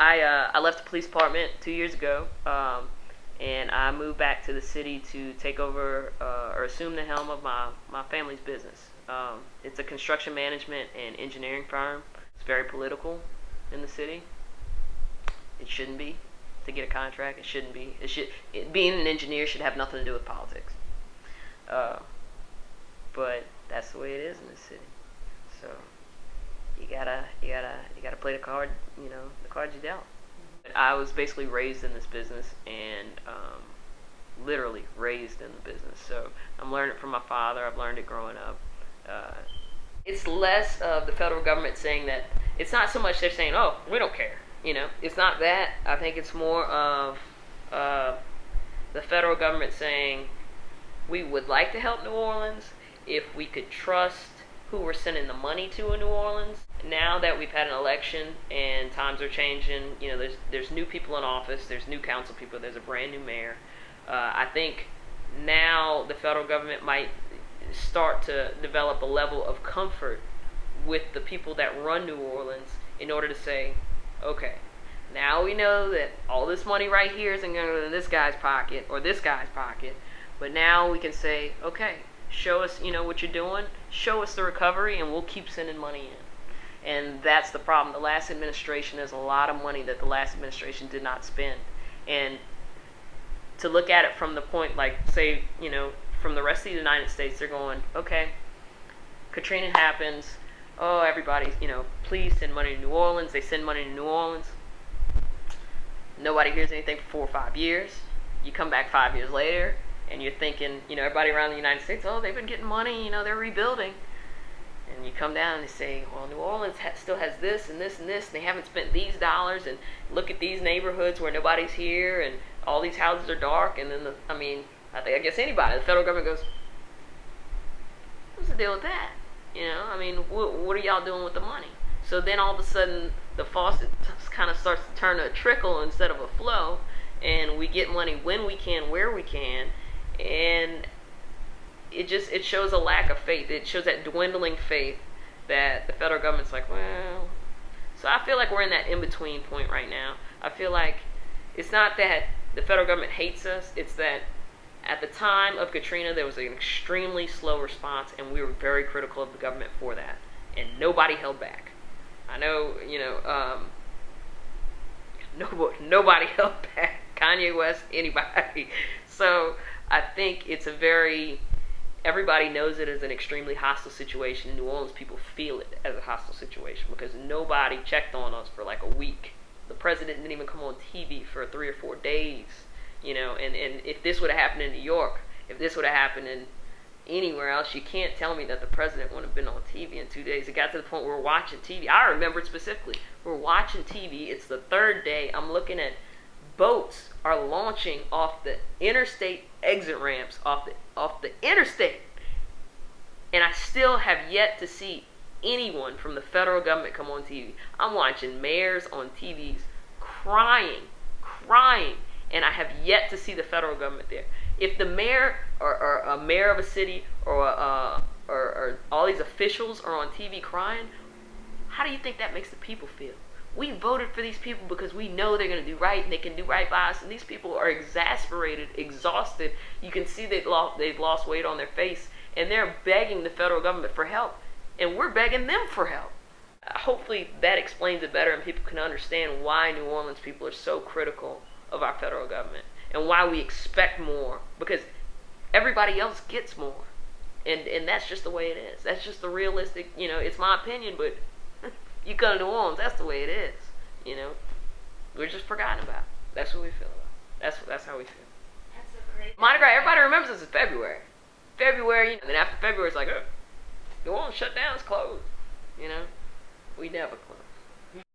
I left the police department 2 years ago, and I moved back to the city to take over or assume the helm of my family's business. It's a construction management and engineering firm. It's very political in the city. It shouldn't be. To get a contract, it shouldn't be. Being an engineer should have nothing to do with politics. But that's the way it is in this city. So you gotta play the card, the cards you dealt. I was basically raised in this business and literally raised in the business. So I'm learning it from my father. I've learned it growing up. It's less of the federal government saying that. It's not so much they're saying, "Oh, we don't care." It's not that. I think it's more of the federal government saying, "We would like to help New Orleans if we could trust who we're sending the money to in New Orleans." Now that we've had an election and times are changing, there's new people in office, there's new council people, there's a brand new mayor. I think now the federal government might start to develop a level of comfort with the people that run New Orleans in order to say, okay, now we know that all this money right here isn't going to go in this guy's pocket or this guy's pocket, but now we can say, okay, show us, what you're doing, show us the recovery, and we'll keep sending money in. And that's the problem. The last administration, there's a lot of money that the last administration did not spend. And to look at it from the point, like, say, from the rest of the United States, they're going, okay, Katrina happens, oh, everybody's, please send money to New Orleans. They send money to New Orleans. Nobody hears anything for 4 or 5 years. You come back 5 years later, and you're thinking, everybody around the United States, oh, they've been getting money, they're rebuilding. And you come down and they say, well, New Orleans still has this and this and this, and they haven't spent these dollars, and look at these neighborhoods where nobody's here, and all these houses are dark, and then, I guess anybody, the federal government goes, what's the deal with that? What are y'all doing with the money? So then all of a sudden, the faucet kind of starts to turn to a trickle instead of a flow, and we get money when we can, where we can, and it shows a lack of faith. It shows that dwindling faith that the federal government's like, well. So I feel like we're in that in-between point right now. I feel like it's not that the federal government hates us, it's that at the time of Katrina, there was an extremely slow response, and we were very critical of the government for that, and nobody held back. I know, nobody held back. Kanye West, anybody. So I think it's everybody knows it as an extremely hostile situation. New Orleans people feel it as a hostile situation because nobody checked on us for like a week. The president didn't even come on TV for 3 or 4 days. And if this would have happened in New York, if this would have happened in anywhere else, you can't tell me that the president wouldn't have been on TV in 2 days. It got to the point where we're watching TV. I remember it specifically. We're watching TV. It's the third day. I'm looking at boats are launching off the interstate exit ramps, off the interstate. And I still have yet to see anyone from the federal government come on TV. I'm watching mayors on TVs crying, and I have yet to see the federal government there. If the mayor or a mayor of a city or all these officials are on TV crying, how do you think that makes the people feel? We voted for these people because we know they're going to do right and they can do right by us. And these people are exasperated, exhausted. You can see they've lost weight on their face. And they're begging the federal government for help. And we're begging them for help. Hopefully that explains it better and people can understand why New Orleans people are so critical of our federal government. And why we expect more. Because everybody else gets more. And that's just the way it is. That's just the realistic, it's my opinion, but you go to New Orleans, that's the way it is. We're just forgotten about. That's what we feel about. That's how we feel. That's a great. Mardi Gras, everybody remembers us in February. February, and then after February, it's like, oh, New Orleans shut down, it's closed. We never close.